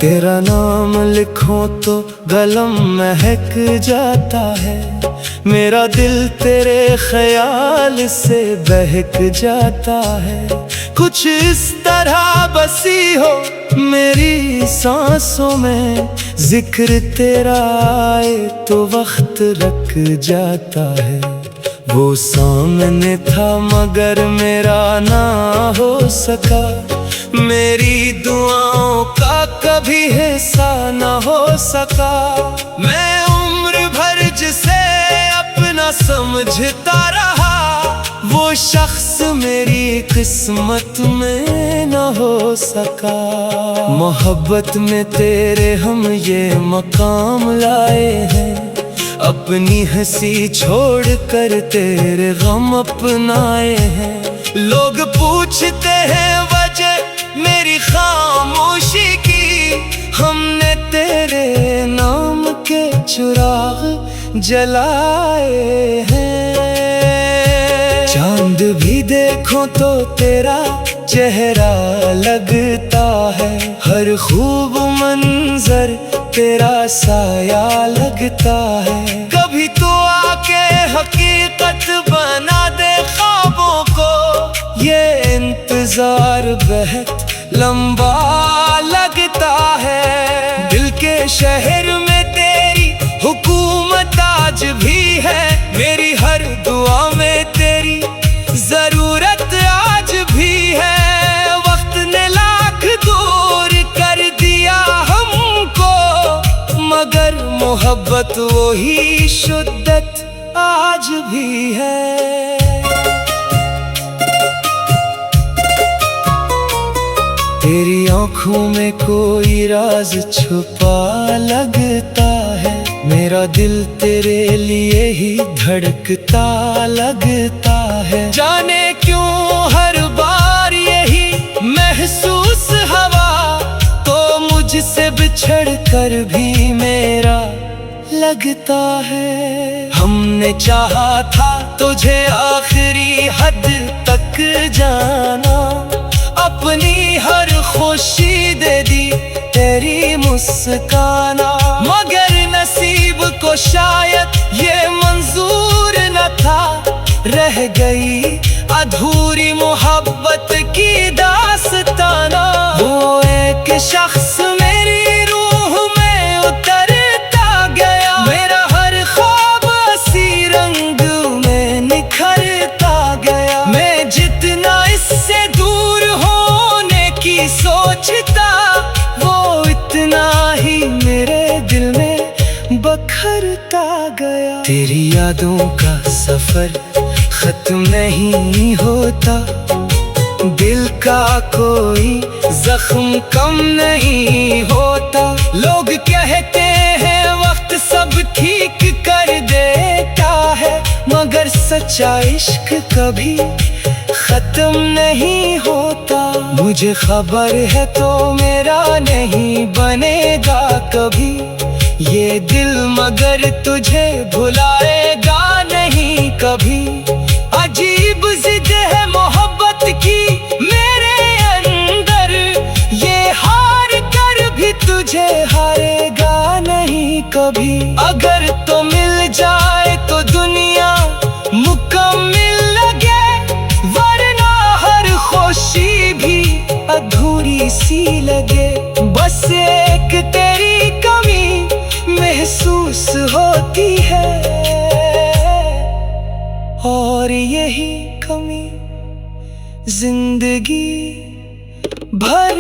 तेरा नाम लिखो तो गलम महक जाता है, मेरा दिल तेरे ख्याल से बहक जाता है। कुछ इस तरह बसी हो मेरी सांसों में, जिक्र तेरा आए तो वक्त रख जाता है। वो सामने था मगर मेरा ना हो सका, मेरी दुआओं का कभी हिस्सा न हो सका। मैं उम्र भर जिसे अपना समझता रहा, वो शख्स मेरी किस्मत में न हो सका। मोहब्बत में तेरे हम ये मकाम लाए हैं, अपनी हंसी छोड़ कर तेरे गम अपनाए हैं। लोग पूछते हैं वजह मेरी खामोशी की, हमने तेरे नाम के चिराग जलाए हैं। चांद भी देखो तो तेरा चेहरा लगता है, हर खूब मंजर तेरा साया लगता है। कभी तो आके हकीकत बना दे ख्वाबों को, ये इंतजार बेहद लंबा लगता है। दिल के शहर में तेरी हुकूमत आज भी है, मेरी हर दुआ में तेरी जरूरत आज भी है। वक्त ने लाख दूर कर दिया हमको, मगर मोहब्बत वही शुद्दत आज भी है। तेरी आँखों में कोई राज छुपा लगता है, मेरा दिल तेरे लिए ही धड़कता लगता है। जाने क्यों हर बार यही महसूस हवा, तो मुझसे बिछड़ कर भी मेरा लगता है। हमने चाहा था तुझे आखिरी हद तक जाना, अपनी हर खुशी दे दी तेरी मुस्काना। मगर नसीब को शायद ये मंजूर न था, रह गई अधूरी मोहब्बत की दास्ताना। वो एक शख्स मेरी रूह में उतरता गया, मेरा हर ख्वाब सी रंग में निखरता गया। मैं जितना इससे दूर की सोचता, वो इतना ही मेरे दिल में बखरता गया। तेरी यादों का सफर खत्म नहीं होता, दिल का कोई जख्म कम नहीं होता। लोग कहते हैं वक्त सब ठीक कर देता है, मगर सच्चा इश्क कभी खत्म नहीं होता। मुझे खबर है तो मेरा नहीं बनेगा कभी ये दिल, मगर तुझे भुलाएगा नहीं कभी। अजीब जिद है मोहब्बत की मेरे अंदर, ये हार कर भी तुझे हारेगा नहीं कभी। अगर तो मिल जाए तो दुनिया मुकम्मिल लगे, वरना हर खुशी भी अधूरी सी लगे। बस एक तेरी कमी महसूस होती है, और यही कमी जिंदगी भर